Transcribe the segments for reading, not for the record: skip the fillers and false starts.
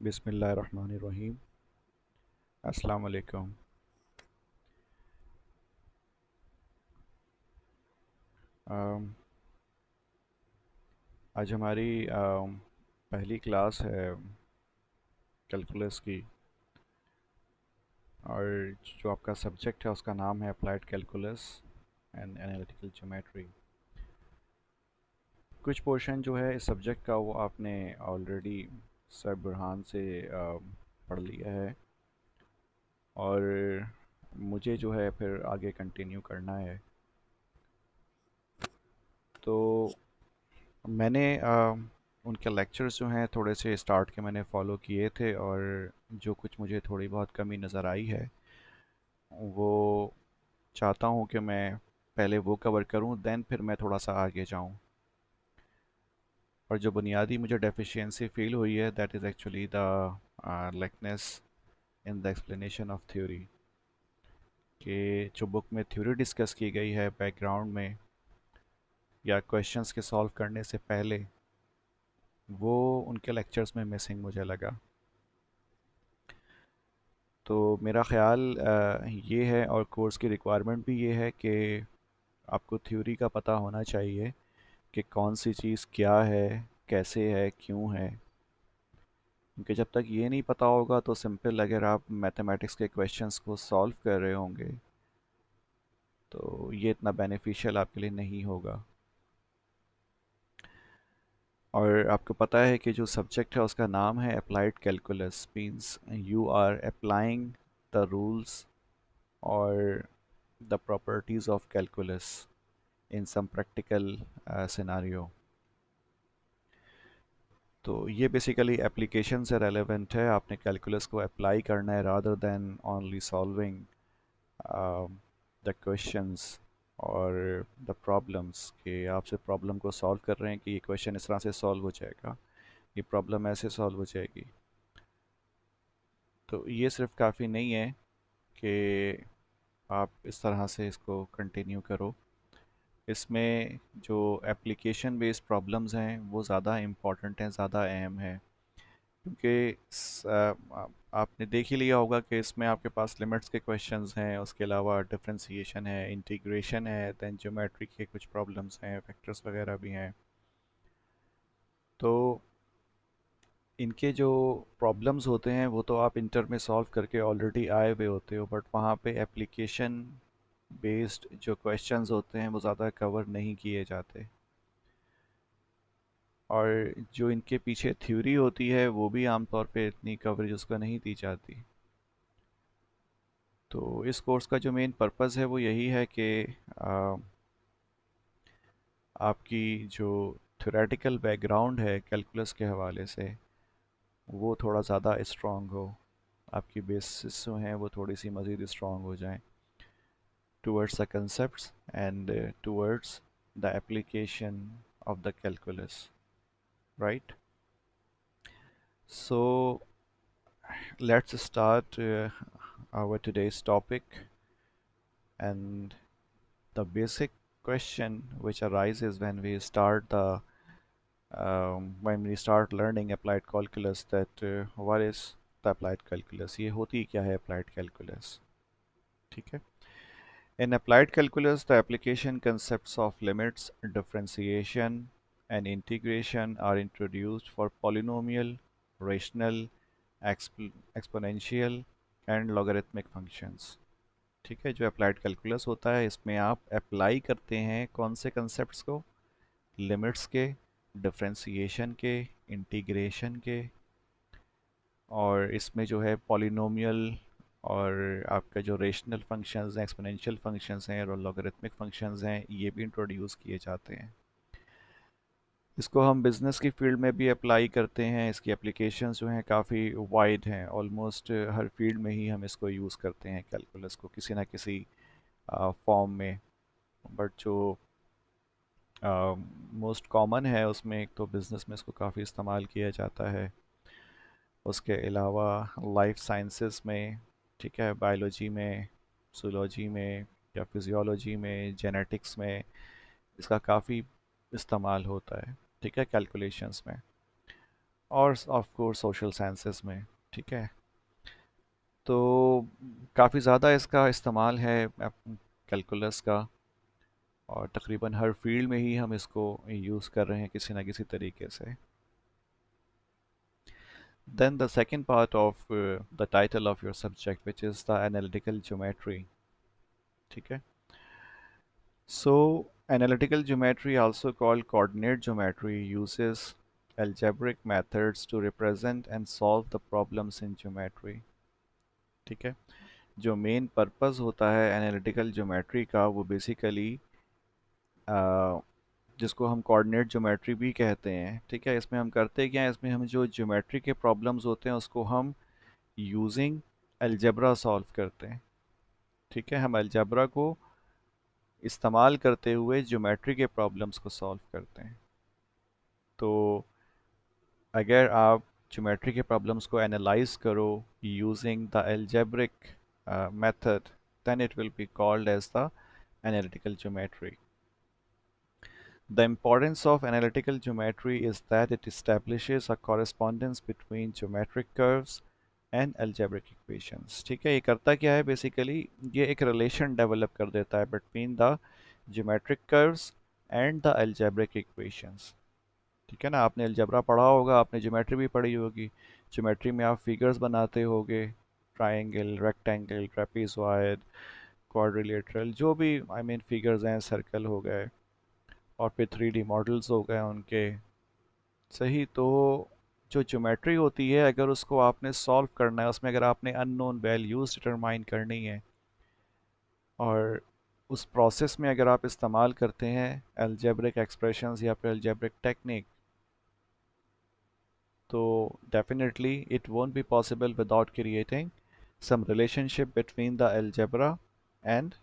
बिस्मिल्लाहिर्रहमानिर्रहीम। अस्सलाम वालेकुम। अम, आज हमारी पहली क्लास है कैलकुलस की। और जो आपका सब्जेक्ट है उसका नाम है applied calculus and analytical geometry. कुछ पोर्शन जो है इस सब्जेक्ट का वो आपने ऑलरेडी सर बुरहान से पढ़ लिया है, और मुझे जो है फिर आगे कंटिन्यू करना है। तो मैंने उनके लेक्चर्स जो हैं थोड़े से स्टार्ट के मैंने फ़ॉलो किए थे, और जो कुछ मुझे थोड़ी बहुत कमी नज़र आई है वो चाहता हूँ कि मैं पहले वो कवर करूँ, देन फिर मैं थोड़ा सा आगे जाऊँ। और जो बुनियादी मुझे डेफिशिएंसी फील हुई है that is actually the likeness in the explanation of theory, कि जो बुक में थ्योरी डिस्कस की गई है बैकग्राउंड में या क्वेश्चंस के सॉल्व करने से पहले, वो उनके लेक्चर्स में मिसिंग मुझे लगा। तो मेरा ख़्याल ये है, और कोर्स की रिक्वायरमेंट भी ये है कि आपको थ्योरी का पता होना चाहिए कि कौन सी चीज़ क्या है, कैसे है, क्यों है। क्योंकि जब तक ये नहीं पता होगा तो सिंपल अगर आप मैथमेटिक्स के क्वेश्चंस को सॉल्व कर रहे होंगे तो ये इतना बेनिफिशियल आपके लिए नहीं होगा। और आपको पता है कि जो सब्जेक्ट है उसका नाम है applied calculus, means you are applying the rules और the properties of calculus in some practical scenario। तो ये बेसिकली एप्लीकेशन से रेलेवेंट है। आपने कैलकुलस को अप्लाई करना है rather than only solving the questions और द प्रॉब्लम्स, कि आप सिर्फ प्रॉब्लम को सॉल्व कर रहे हैं कि ये क्वेश्चन इस तरह से सॉल्व हो जाएगा, ये प्रॉब्लम ऐसे सॉल्व हो जाएगी। तो ये सिर्फ काफ़ी नहीं है कि आप इस तरह से इसको कंटिन्यू करो। इसमें जो एप्लीकेशन बेस्ड प्रॉब्लम्स हैं वो ज़्यादा इम्पॉर्टेंट हैं, ज़्यादा अहम हैं। क्योंकि आपने देख ही लिया होगा कि इसमें आपके पास लिमिट्स के क्वेश्चंस हैं, उसके अलावा डिफरेंशिएशन है, इंटीग्रेशन है, दैन ज्योमेट्री के कुछ प्रॉब्लम्स हैं, वेक्टर्स वगैरह भी हैं। तो इनके जो प्रॉब्लम्स होते हैं वो तो आप इंटर में सॉल्व करके ऑलरेडी आए हुए होते हो, बट वहाँ पे एप्लीकेशन बेस्ड जो क्वेश्चंस होते हैं वो ज़्यादा कवर नहीं किए जाते। और जो इनके पीछे थ्योरी होती है वो भी आमतौर पे इतनी कवरेज उसको नहीं दी जाती। तो इस कोर्स का जो मेन पर्पस है वो यही है कि आ, आपकी जो थ्योरेटिकल बैकग्राउंड है कैलकुलस के हवाले से वो थोड़ा ज़्यादा स्ट्रॉन्ग हो, आपकी बेसिस जो हैं वो थोड़ी सी मज़ीद स्ट्रॉन्ग हो जाएं towards the concepts and towards the application of the calculus, right. So let's start our today's topic. And the basic question which arises when we start learning applied calculus, that what is the applied calculus, ये होती क्या है applied calculus, ठीक है। In applied calculus, the application concepts of limits, differentiation, and integration are introduced for polynomial, rational, exponential, and logarithmic functions। ठीक है, जो applied calculus होता है इसमें आप अप्लाई करते हैं कौन से कंसेप्ट्स को, लिमिट्स के, डिफरेंशिएशन के, इंटीग्रेशन के, और इसमें जो है पॉलिनोमियल और आपका जो रेशनल फंक्शंस हैं, एक्सपोनेंशियल फंक्शंस हैं और लॉगरिथमिक फंक्शंस हैं, ये भी इंट्रोड्यूस किए जाते हैं। इसको हम बिज़नेस की फील्ड में भी अप्लाई करते हैं। इसकी एप्लीकेशंस जो हैं काफ़ी वाइड हैं, ऑलमोस्ट हर फील्ड में ही हम इसको यूज़ करते हैं कैलकुलस को किसी ना किसी फॉर्म में। बट जो मोस्ट कॉमन है उसमें एक तो बिज़नेस में इसको काफ़ी इस्तेमाल किया जाता है, उसके अलावा लाइफ साइंसेस में, ठीक है, बायोलॉजी में, जूलॉजी में या फिजियोलॉजी में, जेनेटिक्स में इसका काफ़ी इस्तेमाल होता है, ठीक है, कैलकुलेशंस में। और ऑफ कोर्स सोशल साइंसेस में। ठीक है। तो काफ़ी ज़्यादा इसका इस्तेमाल है कैलकुलस का, और तकरीबन हर फील्ड में ही हम इसको यूज़ कर रहे हैं किसी ना किसी तरीके से। Then the second part of the title of your subject, which is the analytical geometry. ठीक है। So analytical geometry, also called coordinate geometry, uses algebraic methods to represent and solve the problems in geometry. ठीक है। जो main purpose होता है analytical geometry का, वो basically जिसको हम कोऑर्डिनेट ज्योमेट्री भी कहते हैं। ठीक है। इसमें हम करते क्या है, इसमें हम जो ज्योमेट्री के प्रॉब्लम्स होते हैं उसको हम यूजिंग अलजेब्रा सॉल्व करते हैं। ठीक है। हम अलजेब्रा को इस्तेमाल करते हुए ज्योमेट्री के प्रॉब्लम्स को सॉल्व करते हैं। तो अगर आप ज्योमेट्री के प्रॉब्लम्स को एनालाइज करो using the algebraic method, then it will be called as the analytical geometry. The importance of analytical geometry is that it establishes a correspondence between geometric curves and algebraic equations. ठीक है। ये करता क्या है basically, ये एक relation develop कर देता है between the geometric curves and the algebraic equations. ठीक है ना। आपने अलजेब्रा पढ़ा होगा, आपने ज्योमेट्री भी पढ़ी होगी। ज्योमेट्री में आप फिगर्स बनाते होगे, ट्राइंगल, रेक्टेंगल, ट्रेपीजॉइड, क्वाड्रिलेटरल, जो भी आई मीन फिगर्स हैं, सर्कल हो गए, और फिर 3D मॉडल्स हो गए उनके। सही। तो जो ज्योमेट्री होती है, अगर उसको आपने सॉल्व करना है, उसमें अगर आपने अननोन वैल्यूज डिटरमाइन करनी है, और उस प्रोसेस में अगर आप इस्तेमाल करते हैं अलजेब्रिक एक्सप्रेशंस या फिर अलजेब्रिक टेक्निक, तो definitely it won't be possible without creating some relationship between the algebra and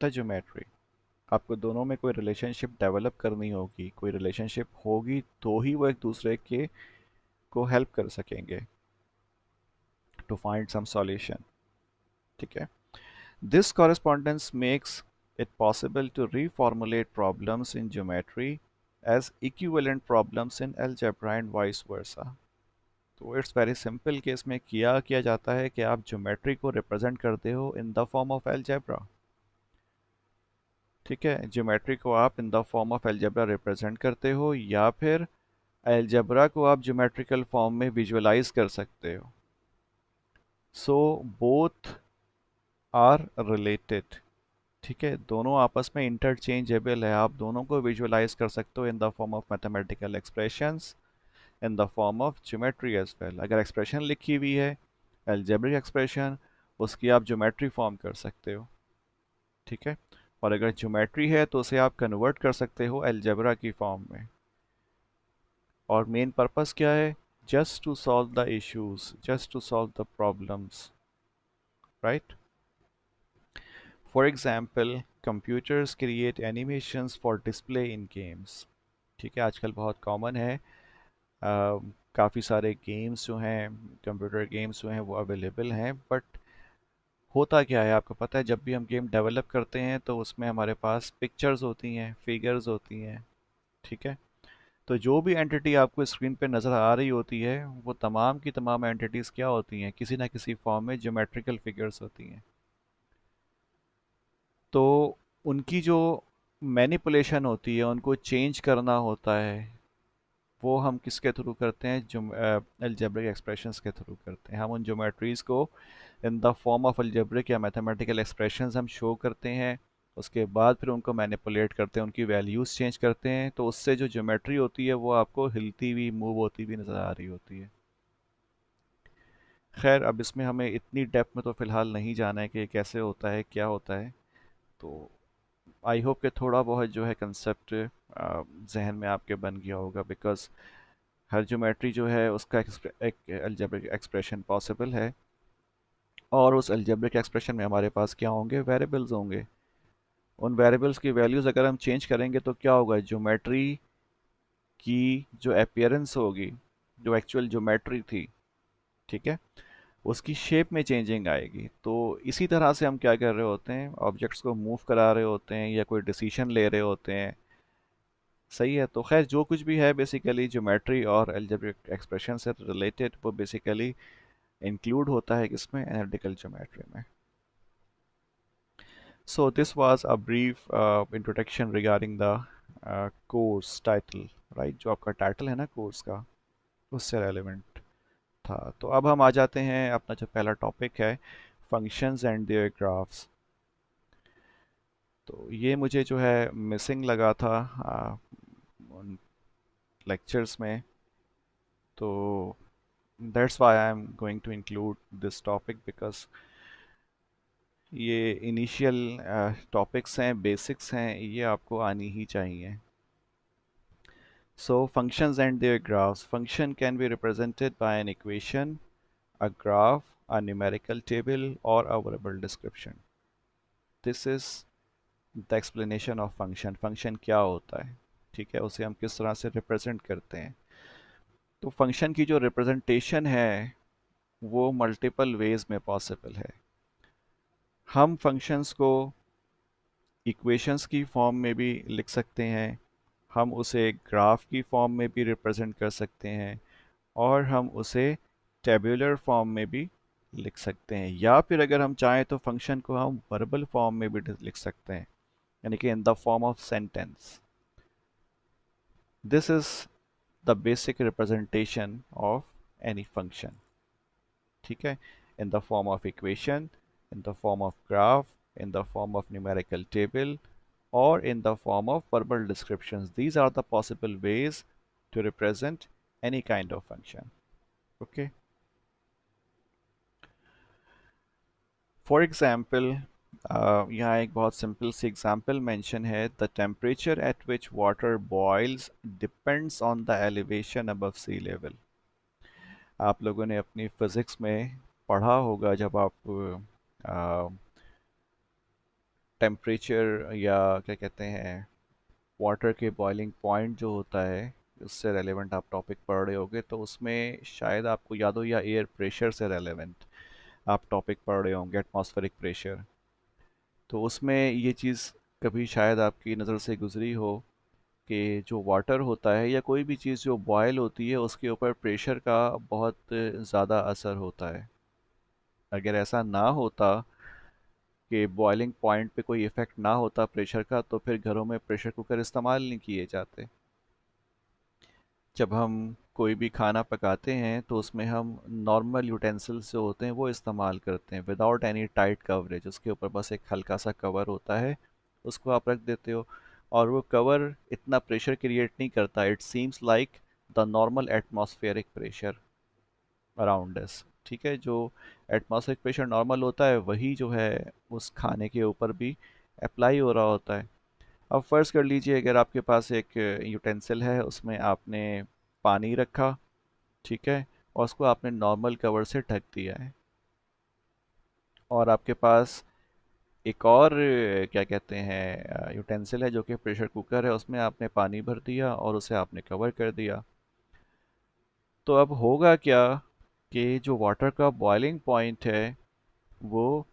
the geometry. आपको दोनों में कोई रिलेशनशिप डेवलप करनी होगी, कोई रिलेशनशिप होगी तो ही वो एक दूसरे के को हेल्प कर सकेंगे टू फाइंड सम सॉल्यूशन। ठीक है। This correspondence makes it possible to reformulate problems in geometry as equivalent problems in algebra and vice versa. तो इट्स वेरी सिंपल कि इसमें किया जाता है कि आप ज्योमेट्री को रिप्रेजेंट करते हो in the form of algebra. ठीक है। ज्योमेट्री को आप इन the form of algebra represent करते हो, या फिर अलजेब्रा को आप ज्योमेट्रिकल फॉर्म में विजुअलाइज कर सकते हो। So both are related. ठीक है। दोनों आपस में इंटरचेंजेबल है, आप दोनों को विजुअलाइज कर सकते हो in the form of mathematical expressions, in the form of geometry as well. अगर एक्सप्रेशन लिखी हुई है अलजेब्रिक एक्सप्रेशन, उसकी आप ज्योमेट्री फॉर्म कर सकते हो। ठीक है। और अगर ज्योमेट्री है तो उसे आप कन्वर्ट कर सकते हो अलजेब्रा की फॉर्म में। और मेन पर्पस क्या है, just to solve the issues, just to solve the problems, right. For example, computers create animations for display in games. ठीक है। आजकल बहुत कॉमन है, काफ़ी सारे गेम्स जो हैं, कंप्यूटर गेम्स जो हैं वो अवेलेबल हैं, बट होता क्या है आपको पता है, जब भी हम गेम डेवलप करते हैं तो उसमें हमारे पास पिक्चर्स होती हैं, फिगर्स होती हैं। ठीक है। तो जो भी एंटिटी आपको स्क्रीन पे नज़र आ रही होती है, वो तमाम की तमाम एंटिटीज़ क्या होती हैं, किसी ना किसी फॉर्म में ज्योमेट्रिकल फिगर्स होती हैं। तो उनकी जो मैनिपुलेशन होती है, उनको चेंज करना होता है, वो हम किसके थ्रू करते हैं, जो अलजेब्रिक एक्सप्रेशंस के थ्रू करते हैं। हम उन ज्योमेट्रीज़ को इन द फॉर्म ऑफ अलजेब्रिक या मैथमेटिकल एक्सप्रेशंस हम शो करते हैं। उसके बाद फिर उनको मैनिपुलेट करते हैं, उनकी वैल्यूज़ चेंज करते हैं, तो उससे जो ज्योमेट्री होती है वो आपको हिलती हुई, मूव होती हुई नज़र आ रही होती है। खैर, अब इसमें हमें इतनी डेप्थ में तो फ़िलहाल नहीं जाना है कि ये कैसे होता है, क्या होता है। तो आई होप कि थोड़ा बहुत जो है कंसेप्ट जहन में आपके बन गया होगा, बिकॉज हर ज्योमेट्री जो है उसका एक अलजेब्रिक एक्सप्रेशन पॉसिबल है, और उस अलजेब्रिक एक्सप्रेशन में हमारे पास क्या होंगे, वेरिएबल्स होंगे। उन वेरिएबल्स की वैल्यूज़ अगर हम चेंज करेंगे तो क्या होगा, ज्योमेट्री की जो अपीयरेंस होगी, जो एक्चुअल ज्योमेट्री थी, ठीक है, उसकी शेप में चेंजिंग आएगी। तो इसी तरह से हम क्या कर रहे होते हैं, ऑब्जेक्ट्स को मूव करा रहे होते हैं या कोई डिसीजन ले रहे होते हैं, सही है। तो खैर जो कुछ भी है बेसिकली ज्योमेट्री और अलजेब्रिक एक्सप्रेशन से रिलेटेड वो बेसिकली इंक्लूड होता है किसमें, एनालिटिकल ज्योमेट्री में। So this was a brief introduction regarding the course title, right? जो आपका टाइटल है ना कोर्स का, उससे रेलेवेंट था। तो अब हम आ जाते हैं, अपना जो पहला टॉपिक है, फंक्शंस एंड देयर ग्राफ्स। तो ये मुझे जो है मिसिंग लगा था उन लेक्चर्स में, तो that's why I am going to include this topic, because ये इनिशियल टॉपिक्स हैं, बेसिक्स हैं, ये आपको आनी ही चाहिए। So functions and their graphs. Function can be represented by an equation, a graph, a numerical table, or a verbal description. This is the explanation of function. Function क्या होता है, ठीक है, उसे हम किस तरह से रिप्रेजेंट करते हैं। तो फंक्शन की जो रिप्रेजेंटेशन है वो मल्टीपल वेज में पॉसिबल है। हम फंक्शंस को इक्वेशंस की फॉर्म में भी लिख सकते हैं, हम उसे ग्राफ की फॉर्म में भी रिप्रेजेंट कर सकते हैं, और हम उसे टेबुलर फॉर्म में भी लिख सकते हैं, या फिर अगर हम चाहें तो फंक्शन को हम वर्बल फॉर्म में भी लिख सकते हैं, यानी कि इन the form of sentence. This is the basic representation of any function, ठीक है, इन the form of equation, in the form of graph, in the form of numerical table, or in the form of verbal descriptions. These are the possible ways to represent any kind of function. Okay. For example यहाँ एक बहुत simple सी example mention है, the temperature at which water boils depends on the elevation above sea level. आप लोगों ने अपनी physics में पढ़ा होगा, जब आप टेम्परेचर या क्या कहते हैं वाटर के बॉइलिंग पॉइंट जो होता है उससे रेलेवेंट आप टॉपिक पढ़ रहे होगे, तो उसमें शायद आपको याद हो, या एयर प्रेशर से रेलेवेंट आप टॉपिक पढ़ रहे होंगे, एटमॉस्फेरिक प्रेशर। तो उसमें ये चीज़ कभी शायद आपकी नज़र से गुजरी हो कि जो वाटर होता है या कोई भी चीज़ जो बॉयल होती है उसके ऊपर प्रेशर का बहुत ज़्यादा असर होता है। अगर ऐसा ना होता कि बॉइलिंग पॉइंट पे कोई इफ़ेक्ट ना होता प्रेशर का, तो फिर घरों में प्रेशर कुकर इस्तेमाल नहीं किए जाते। जब हम कोई भी खाना पकाते हैं तो उसमें हम नॉर्मल यूटेंसिल्स जो होते हैं वो इस्तेमाल करते हैं, विदाउट एनी टाइट कवरेज। उसके ऊपर बस एक हल्का सा कवर होता है, उसको आप रख देते हो, और वो कवर इतना प्रेशर क्रिएट नहीं करता। It seems like the normal atmospheric pressure around us, ठीक है। जो एटमॉस्फेरिक प्रेशर नॉर्मल होता है वही जो है उस खाने के ऊपर भी अप्लाई हो रहा होता है। अब फ़र्ज़ कर लीजिए, अगर आपके पास एक यूटेंसिल है, उसमें आपने पानी रखा, ठीक है, और उसको आपने नॉर्मल कवर से ढक दिया है, और आपके पास एक और क्या कहते हैं यूटेंसिल है जो कि प्रेशर कुकर है, उसमें आपने पानी भर दिया और उसे आपने कवर कर दिया। तो अब होगा क्या कि जो वाटर का बॉइलिंग पॉइंट है वो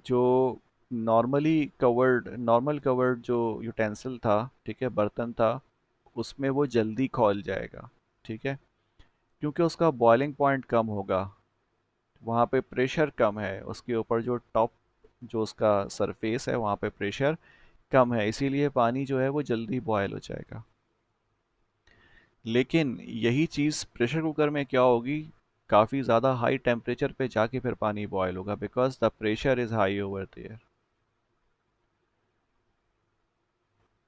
जो नॉर्मल कवर्ड जो यूटेंसिल था, ठीक है, बर्तन था, उसमें वो जल्दी खौल जाएगा, ठीक है, क्योंकि उसका बॉइलिंग पॉइंट कम होगा, वहाँ पे प्रेशर कम है, उसके ऊपर जो टॉप जो उसका सरफेस है वहाँ पे प्रेशर कम है, इसीलिए पानी जो है वो जल्दी बॉयल हो जाएगा। लेकिन यही चीज़ प्रेशर कुकर में क्या होगी, काफ़ी ज़्यादा हाई टेम्परेचर पे जाके फिर पानी बॉयल होगा, because the pressure is high over there.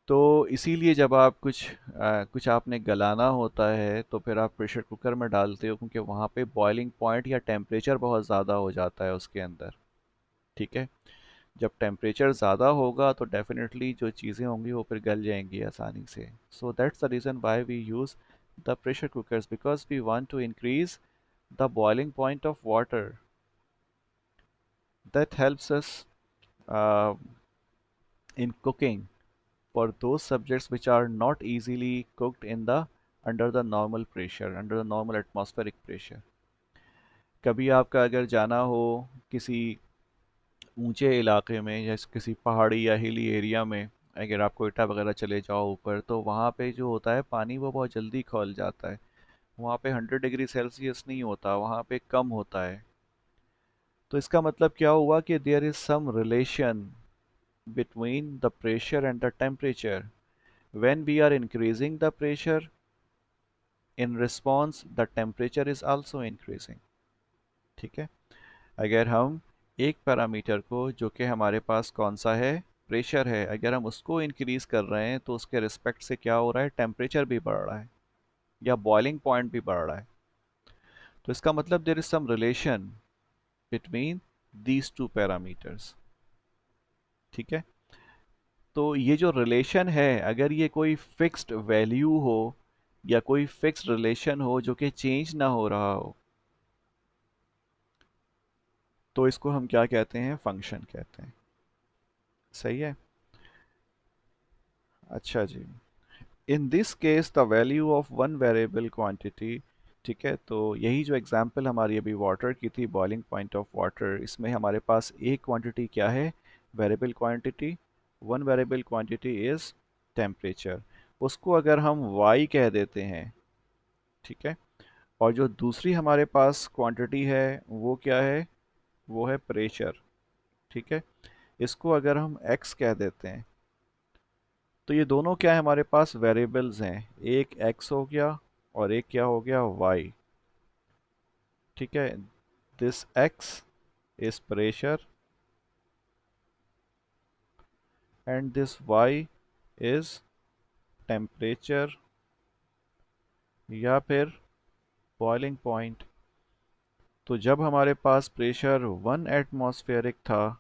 तो इसीलिए जब आप कुछ आपने गलाना होता है तो फिर आप प्रेशर कुकर में डालते हो, क्योंकि वहाँ पे बॉइलिंग पॉइंट या टेम्परेचर बहुत ज़्यादा हो जाता है उसके अंदर, ठीक है। जब टेम्परेचर ज़्यादा होगा तो डेफिनेटली जो चीज़ें होंगी वो फिर गल जाएंगी आसानी से। So that's the reason why we use the pressure cookers, because we want to increase the boiling point of water. That helps us in cooking for those subjects which are not easily cooked in the under the normal pressure, under the normal atmospheric pressure। कभी आपका अगर जाना हो किसी ऊंचे इलाके में या किसी पहाड़ी या हिली एरिया में, अगर आप कोयटा वगैरह चले जाओ ऊपर, तो वहाँ पे जो होता है पानी वो बहुत जल्दी खौल जाता है। वहाँ पे 100 डिग्री सेल्सियस नहीं होता, वहाँ पे कम होता है। तो इसका मतलब क्या हुआ कि there is some relation between the pressure and the temperature. When we are increasing the pressure, in response the temperature is also increasing. ठीक है। अगर हम एक पैरामीटर को, जो कि हमारे पास कौन सा है, प्रेशर है, अगर हम उसको इंक्रीज कर रहे हैं तो उसके रिस्पेक्ट से क्या हो रहा है, टेम्परेचर भी बढ़ रहा है या बॉइलिंग पॉइंट भी बढ़ रहा है। तो इसका मतलब there is some relation between these two parameters. ठीक है। तो ये जो रिलेशन है, अगर ये कोई फिक्स्ड वैल्यू हो या कोई फिक्स्ड रिलेशन हो जो कि चेंज ना हो रहा हो, तो इसको हम क्या कहते हैं, फंक्शन कहते हैं। सही है। अच्छा जी। In this case the value of one variable quantity. ठीक है, तो यही जो एग्जांपल हमारी अभी वाटर की थी, बॉइलिंग पॉइंट ऑफ वाटर, इसमें हमारे पास एक क्वांटिटी क्या है, variable quantity. One variable quantity is temperature. उसको अगर हम y कह देते हैं, ठीक है, और जो दूसरी हमारे पास क्वांटिटी है वो क्या है, वो है प्रेशर। ठीक है। इसको अगर हम x कह देते हैं, तो ये दोनों क्या है, हमारे पास वेरिएबल्स हैं। एक x हो गया और एक क्या हो गया, y। ठीक है। This x is pressure and this y is temperature या फिर बॉइलिंग पॉइंट। तो जब हमारे पास प्रेशर 1 एटमॉस्फेरिक था,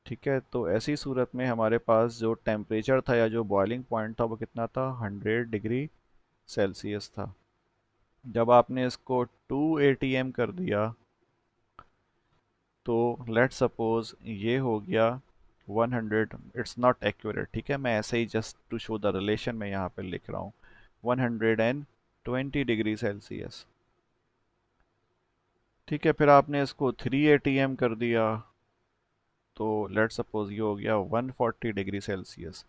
ठीक है, तो ऐसी सूरत में हमारे पास जो टेम्परेचर था या जो बॉइलिंग पॉइंट था वो कितना था, 100 डिग्री सेल्सियस था। जब आपने इसको 2 atm कर दिया, तो लेट्स सपोज ये हो गया 100। इट्स नॉट एक्यूरेट, ठीक है, मैं ऐसे ही just to show the relation मैं यहाँ पे लिख रहा हूँ, 120 डिग्री सेल्सियस। ठीक है, फिर आपने इसको 3 atm कर दिया, तो लेट्स सपोज ये हो गया 140 डिग्री सेल्सियस।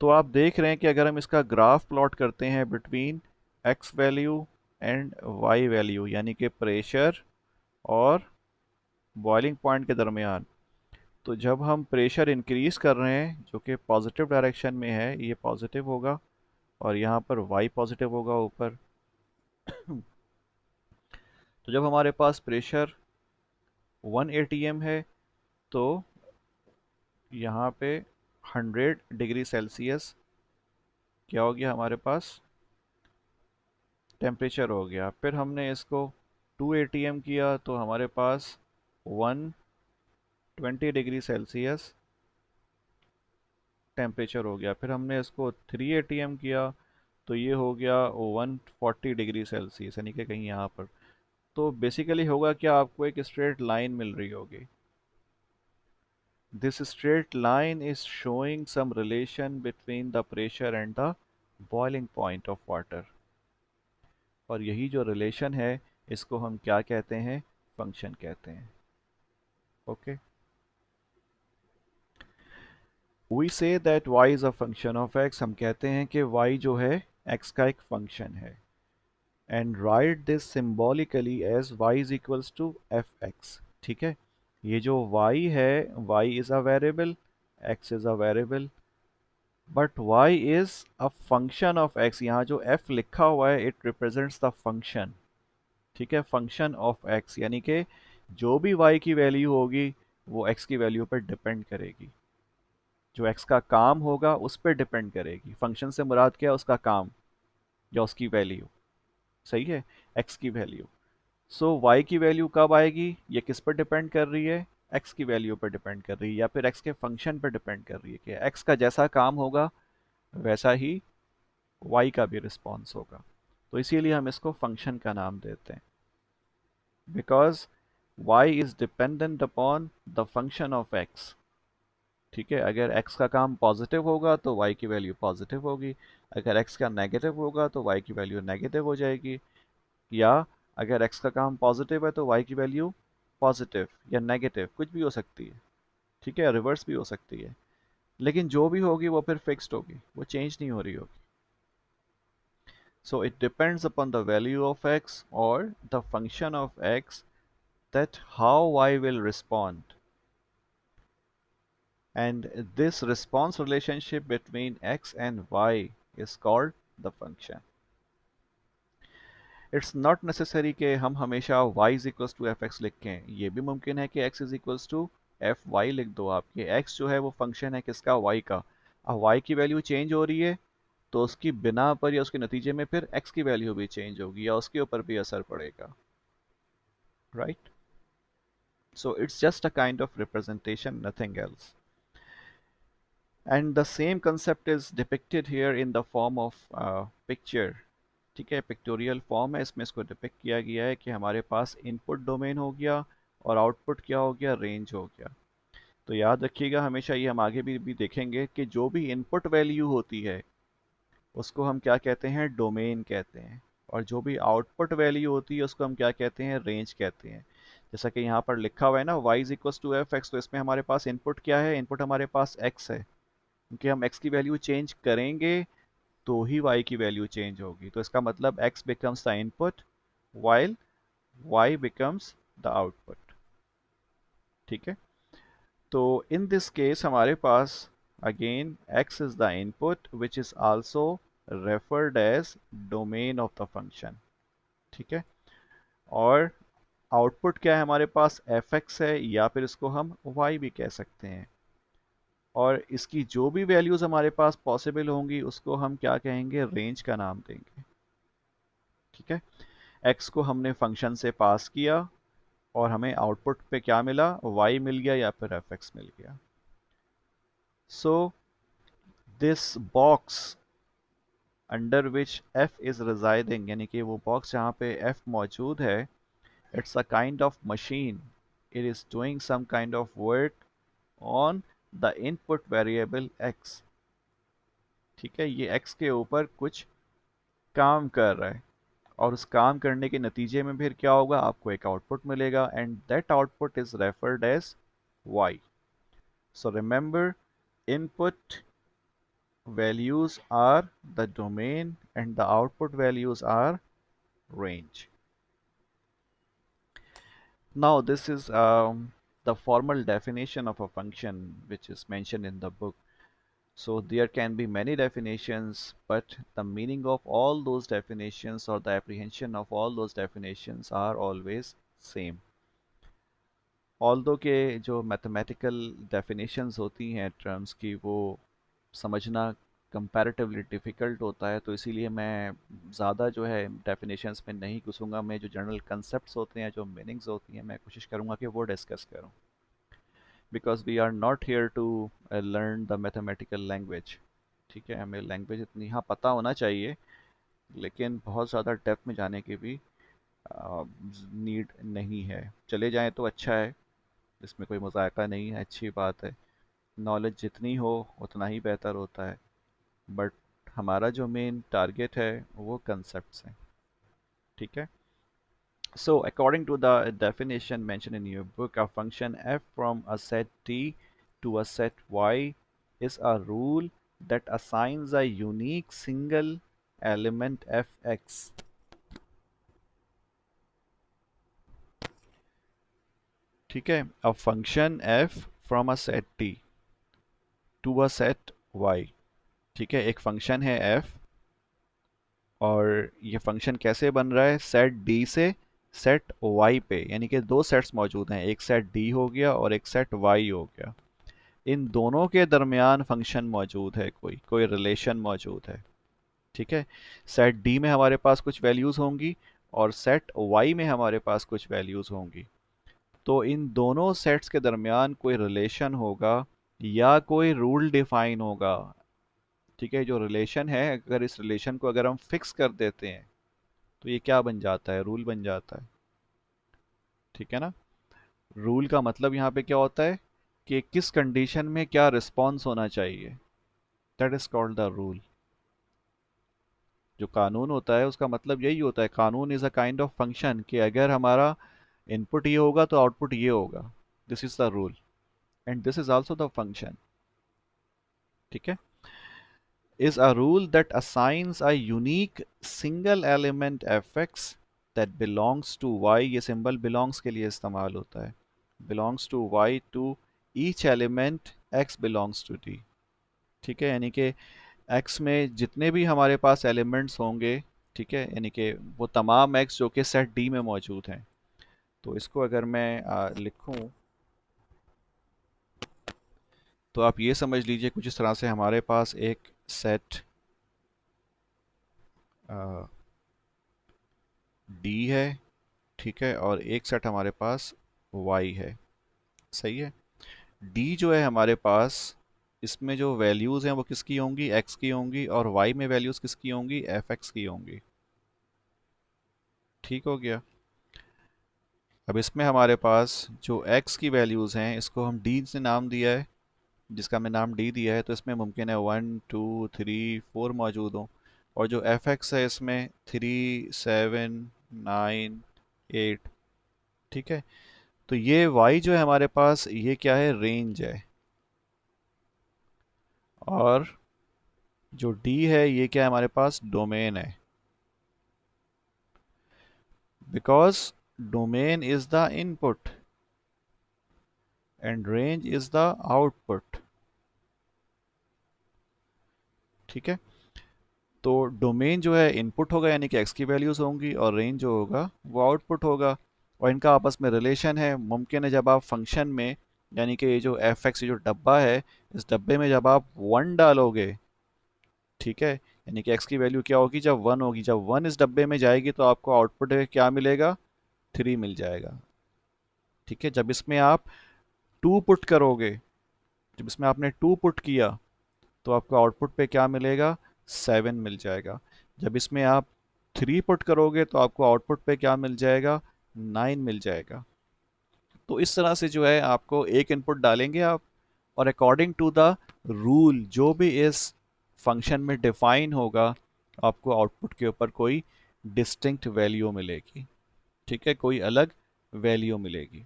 तो आप देख रहे हैं कि अगर हम इसका ग्राफ प्लॉट करते हैं between x value and y value, यानी कि प्रेशर और बॉइलिंग पॉइंट के दरमियान, तो जब हम प्रेशर इंक्रीज कर रहे हैं जो कि पॉजिटिव डायरेक्शन में है, ये पॉजिटिव होगा, और यहाँ पर वाई पॉजिटिव होगा ऊपर। तो जब हमारे पास प्रेशर 1 atm है, तो यहाँ पे 100 डिग्री सेल्सियस क्या हो गया हमारे पास, टेम्परेचर हो गया। फिर हमने इसको 2 atm किया, तो हमारे पास 120 डिग्री सेल्सियस टेम्परेचर हो गया। फिर हमने इसको 3 atm किया, तो ये हो गया 140 डिग्री सेल्सियस, यानी कि कहीं यहाँ पर। तो बेसिकली होगा क्या, आपको एक स्ट्रेट लाइन मिल रही होगी। This straight line is showing some relation between the pressure and the boiling point of water. और यही जो रिलेशन है, इसको हम क्या कहते हैं, फंक्शन कहते हैं। Okay. We say that y is a function of x। हम कहते हैं कि y जो है x का एक फंक्शन है। And write this symbolically as y is equals to fx। ठीक है। ये जो y है, y is a variable, x is a variable, but y is a function of x। यहाँ जो f लिखा हुआ है, इट रिप्रेजेंट्स द फंक्शन। ठीक है, फंक्शन ऑफ x, यानी कि जो भी y की वैल्यू होगी वो x की वैल्यू पर डिपेंड करेगी। जो x का काम होगा उस पर डिपेंड करेगी। फंक्शन से मुराद क्या है, उसका काम या उसकी वैल्यू। सही है, x की वैल्यू। सो y की वैल्यू कब आएगी, ये किस पर डिपेंड कर रही है, x की वैल्यू पर डिपेंड कर रही है, या फिर x के फंक्शन पर डिपेंड कर रही है कि x का जैसा काम होगा वैसा ही y का भी रिस्पॉन्स होगा। तो इसीलिए हम इसको फंक्शन का नाम देते हैं, because y is dependent upon the function of x। ठीक है, अगर x का काम पॉजिटिव होगा तो y की वैल्यू पॉजिटिव होगी, अगर x का नेगेटिव होगा तो y की वैल्यू नेगेटिव हो जाएगी, या अगर x का काम पॉजिटिव है तो y की वैल्यू पॉजिटिव या नेगेटिव कुछ भी हो सकती है। ठीक है, रिवर्स भी हो सकती है। लेकिन जो भी होगी वो फिर फिक्स्ड होगी, वो चेंज नहीं हो रही होगी. So it depends upon the value of x or the function of x that how y will respond. And this response relationship between x and y is called the function. It's not necessary कि हम हमेशा y is equals to fx लिखें. ये भी मुमकिन है कि x is equals to fy लिख दो आप. ये x जो है वो फंक्शन है किसका, y का. अब y की वैल्यू चेंज हो रही है तो उसकी बिना पर या उसके नतीजे में फिर x की वैल्यू भी चेंज होगी या उसके ऊपर भी असर पड़ेगा. Right. So it's just a kind of representation, nothing else. And the same concept is depicted here in the form of picture. ठीक है, पिक्टोरियल फॉर्म है, इसमें इसको डिपिक्ट किया गया है कि हमारे पास इनपुट डोमेन हो गया और आउटपुट क्या हो गया, रेंज हो गया. तो याद रखिएगा हमेशा, ये हम आगे भी देखेंगे कि जो भी इनपुट वैल्यू होती है उसको हम क्या कहते हैं, डोमेन कहते हैं. और जो भी आउटपुट वैल्यू होती है उसको हम क्या कहते हैं, रेंज कहते हैं. जैसा कि यहाँ पर लिखा हुआ है ना, y is equal to f x, तो इसमें हमारे पास इनपुट क्या है, इनपुट हमारे पास x है, क्योंकि हम x की वैल्यू चेंज करेंगे तो ही y की वैल्यू चेंज होगी. तो इसका मतलब x becomes the input while y becomes the output. ठीक है. तो इन दिस केस हमारे पास again x is the input which is also referred as domain of the function. ठीक है. और आउटपुट क्या है हमारे पास, fx है, या फिर इसको हम y भी कह सकते हैं. और इसकी जो भी वैल्यूज हमारे पास पॉसिबल होंगी उसको हम क्या कहेंगे, रेंज का नाम देंगे. ठीक है. x को हमने फंक्शन से पास किया और हमें आउटपुट पे क्या मिला, y मिल गया या फिर fx मिल गया. So this box under which f is residing, यानी कि वो बॉक्स जहाँ पे f मौजूद है, it's a kind of machine. It is doing some kind of work on the input variable x. ठीक है, ये x के ऊपर कुछ काम कर रहा है और उस काम करने के नतीजे में फिर क्या होगा, आपको एक आउटपुट मिलेगा and that output is referred as y. So remember, input values are the domain and the output values are range. Now this is the formal definition of a function which is mentioned in the book. So there can be many definitions, but the meaning of all those definitions or the apprehension of all those definitions are always same. Although के जो mathematical definitions होती हैं terms की, वो समझना comparatively difficult होता है, तो इसीलिए मैं ज़्यादा जो है डेफिनेशंस में नहीं घुसूंगा. मैं जो जनरल कंसेप्ट्स होते हैं, जो मीनिंग्स होती हैं, मैं कोशिश करूंगा कि वो डिस्कस करूं, because we are not here to learn the mathematical language. ठीक है, हमें लैंग्वेज इतनी हाँ पता होना चाहिए, लेकिन बहुत ज़्यादा डेप्थ में जाने की भी नीड नहीं है. चले जाएं तो अच्छा है, इसमें कोई मजाका नहीं है, अच्छी बात है. नॉलेज जितनी हो उतना ही बेहतर होता है, बट हमारा जो मेन टारगेट है वो कंसेप्ट्स हैं. ठीक है. So according to the definition mentioned in your book, a function f from a set t to a set y is a rule that assigns a unique single element fx. ठीक है. A function f from a set t to a set y. ठीक है, एक function है f और ये function कैसे बन रहा है, सेट d से सेट y पे, यानी कि दो सेट्स मौजूद हैं, एक सेट d हो गया और एक सेट y हो गया. इन दोनों के दरमियान फंक्शन मौजूद है, कोई कोई रिलेशन मौजूद है. ठीक है. सेट d में हमारे पास कुछ वैल्यूज होंगी और सेट y में हमारे पास कुछ वैल्यूज होंगी. तो इन दोनों सेट्स के दरमियान कोई रिलेशन होगा या कोई रूल डिफाइन होगा. ठीक है, जो रिलेशन है, अगर इस रिलेशन को अगर हम फिक्स कर देते हैं तो ये क्या बन जाता है, रूल बन जाता है. ठीक है ना. रूल का मतलब यहाँ पे क्या होता है कि किस कंडीशन में क्या रिस्पॉन्स होना चाहिए, that is called the rule. जो कानून होता है उसका मतलब यही होता है, कानून is a kind of function, कि अगर हमारा इनपुट ये होगा तो आउटपुट ये होगा. This is the rule and this is also the function. ठीक है, is a rule that assigns a unique single element fx that belongs to y. ये सिंबल belongs के लिए इस्तेमाल होता है, belongs to y to each element x belongs to d। ठीक है, यानी कि x में जितने भी हमारे पास एलिमेंट्स होंगे, ठीक है, यानी कि वो तमाम x जो कि सेट d में मौजूद हैं। तो इसको अगर मैं लिखूं तो आप ये समझ लीजिए कुछ इस तरह से हमारे पास एक सेट d है, ठीक है, और एक सेट हमारे पास y है। सही है, d जो है हमारे पास, इसमें जो वैल्यूज़ हैं वो किसकी होंगी, x की होंगी, और y में वैल्यूज़ किसकी होंगी, fx की होंगी। ठीक हो गया। अब इसमें हमारे पास जो x की वैल्यूज़ हैं इसको हम d से नाम दिया है, जिसका हमने नाम d दिया है, तो इसमें मुमकिन है 1 2 3 4 मौजूद हों, और जो fx है इसमें 3 7 9 8। ठीक है, तो ये y जो है हमारे पास ये क्या है, रेंज है, और जो d है ये क्या है हमारे पास, डोमेन है, because domain is the input and range is the output. ठीक है, तो डोमेन जो है इनपुट होगा यानी कि x की वैल्यूज होंगी, और रेंज जो होगा वो आउटपुट होगा, और इनका आपस में रिलेशन है। मुमकिन है जब आप फंक्शन में, यानी कि ये जो एफ एक्स जो डब्बा है, इस डब्बे में जब आप 1 डालोगे, ठीक है, यानी कि x की वैल्यू क्या होगी, जब 1 होगी, जब 1 इस डब्बे में जाएगी तो आपको आउटपुट क्या मिलेगा, 3 मिल जाएगा। ठीक है, जब इसमें आप 2 पुट करोगे, जब इसमें आपने 2 पुट किया तो आपको आउटपुट पे क्या मिलेगा, 7 मिल जाएगा। जब इसमें आप 3 पुट करोगे तो आपको आउटपुट पे क्या मिल जाएगा, 9 मिल जाएगा। तो इस तरह से जो है आपको एक इनपुट डालेंगे आप, और अकॉर्डिंग टू द रूल जो भी इस फंक्शन में डिफाइन होगा, आपको आउटपुट के ऊपर कोई डिस्टिंक्ट वैल्यू मिलेगी। ठीक है, कोई अलग वैल्यू मिलेगी।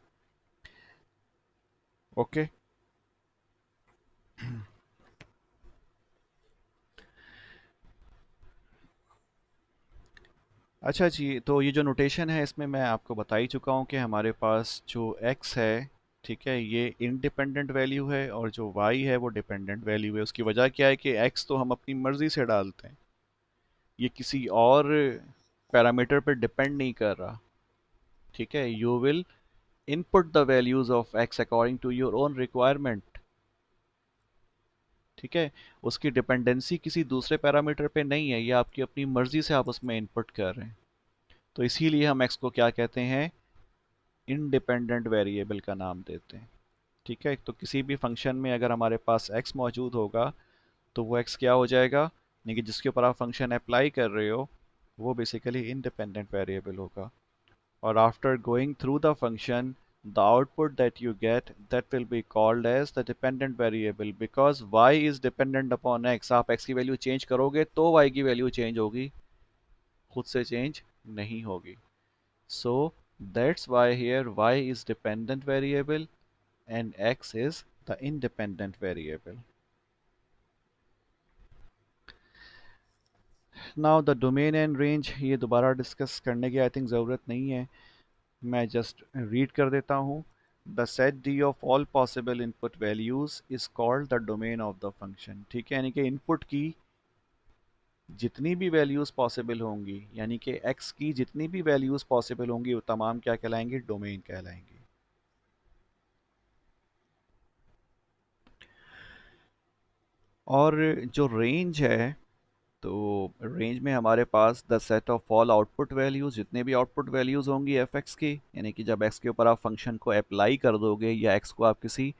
ओके। अच्छा जी, तो ये जो नोटेशन है इसमें मैं आपको बता ही चुका हूँ कि हमारे पास जो x है, ठीक है, ये इंडिपेंडेंट वैल्यू है, और जो y है वो डिपेंडेंट वैल्यू है। उसकी वजह क्या है कि x तो हम अपनी मर्जी से डालते हैं, ये किसी और पैरामीटर पर डिपेंड नहीं कर रहा। ठीक है, you will input the values of x according to your own requirement. ठीक है, उसकी डिपेंडेंसी किसी दूसरे पैरामीटर पे नहीं है, ये आपकी अपनी मर्जी से आप उसमें इनपुट कर रहे हैं। तो इसीलिए हम x को क्या कहते हैं, इंडिपेंडेंट वेरिएबल का नाम देते हैं। ठीक है, तो किसी भी फंक्शन में अगर हमारे पास x मौजूद होगा तो वो x क्या हो जाएगा, यानी कि जिसके ऊपर आप फंक्शन अप्लाई कर रहे हो वो बेसिकली इंडिपेंडेंट वेरिएबल होगा। और after going through the function, the output that you get, that will be called as the dependent variable, because y is dependent upon x। आप x की वैल्यू चेंज करोगे तो y की value change होगी, खुद से चेंज नहीं होगी। So that's why here y is dependent variable and x is the independent variable. Now the domain and range ये दोबारा डिस्कस करने की आई थिंक ज़रूरत नहीं है, मैं जस्ट रीड कर देता हूँ। The set d of all possible input values is called the domain of the function। ठीक है, यानी कि इनपुट की जितनी भी वैल्यूज़ पॉसिबल होंगी, यानी कि x की जितनी भी वैल्यूज़ पॉसिबल होंगी वो तमाम क्या कहलाएंगी, डोमेन कहलाएंगी। और जो रेंज है, तो रेंज में हमारे पास the set of all output values, जितने भी आउटपुट वैल्यूज़ होंगी एफ एक्स की, यानी कि जब एक्स के ऊपर आप फंक्शन को अप्लाई कर दोगे या एक्स को आप किसी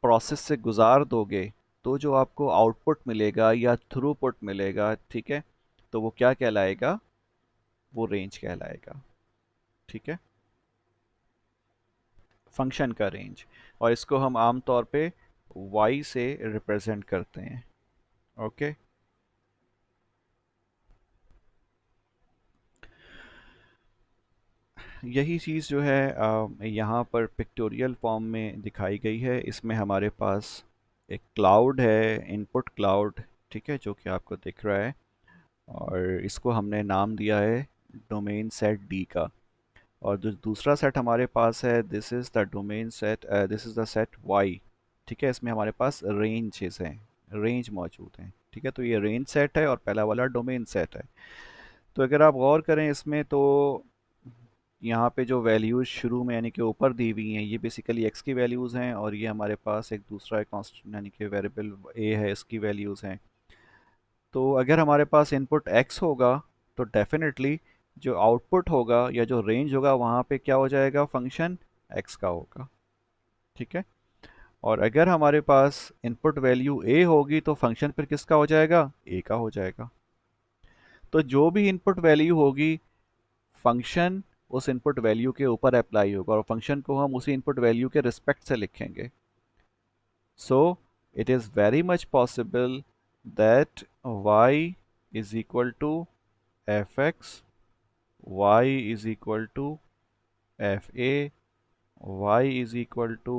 प्रोसेस से गुजार दोगे, तो जो आपको आउटपुट मिलेगा या थ्रूपुट मिलेगा, ठीक है, तो वो क्या कहलाएगा, वो रेंज कहलाएगा। ठीक है, फंक्शन का रेंज, और इसको हम आम तौर पे y से रिप्रेजेंट करते हैं। ओके। यही चीज़ जो है यहाँ पर पिक्टोरियल फॉर्म में दिखाई गई है। इसमें हमारे पास एक क्लाउड है, इनपुट क्लाउड, ठीक है, जो कि आपको दिख रहा है, और इसको हमने नाम दिया है डोमेन सेट डी का। और जो दूसरा सेट हमारे पास है, this is the domain set, this is the set Y, ठीक है। इसमें हमारे पास रेंजेस हैं, रेंज मौजूद हैं, ठीक है। तो ये रेंज सेट है और पहला वाला डोमेन सेट है। तो अगर आप गौर करें इसमें, तो यहाँ पे जो वैल्यूज़ शुरू में यानी कि ऊपर दी हुई हैं, ये बेसिकली एक्स की वैल्यूज़ हैं, और ये हमारे पास एक दूसरा कांस्टेंट यानी कि वेरिएबल ए है, इसकी वैल्यूज़ हैं। तो अगर हमारे पास इनपुट x होगा, तो डेफिनेटली जो आउटपुट होगा या जो रेंज होगा वहाँ पे क्या हो जाएगा, फंक्शन x का होगा, ठीक है। और अगर हमारे पास इनपुट वैल्यू a होगी, तो फंक्शन फिर किसका हो जाएगा, a का हो जाएगा। तो जो भी इनपुट वैल्यू होगी, फंक्शन उस इनपुट वैल्यू के ऊपर अप्लाई होगा, और फंक्शन को हम उसी इनपुट वैल्यू के रिस्पेक्ट से लिखेंगे। So it is very much possible that y is equal to f x, y is equal to f a, y is equal to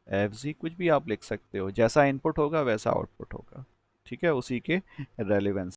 f g, कुछ भी आप लिख सकते हो, जैसा इनपुट होगा वैसा आउटपुट होगा, ठीक है, उसी के रेलिवेंस।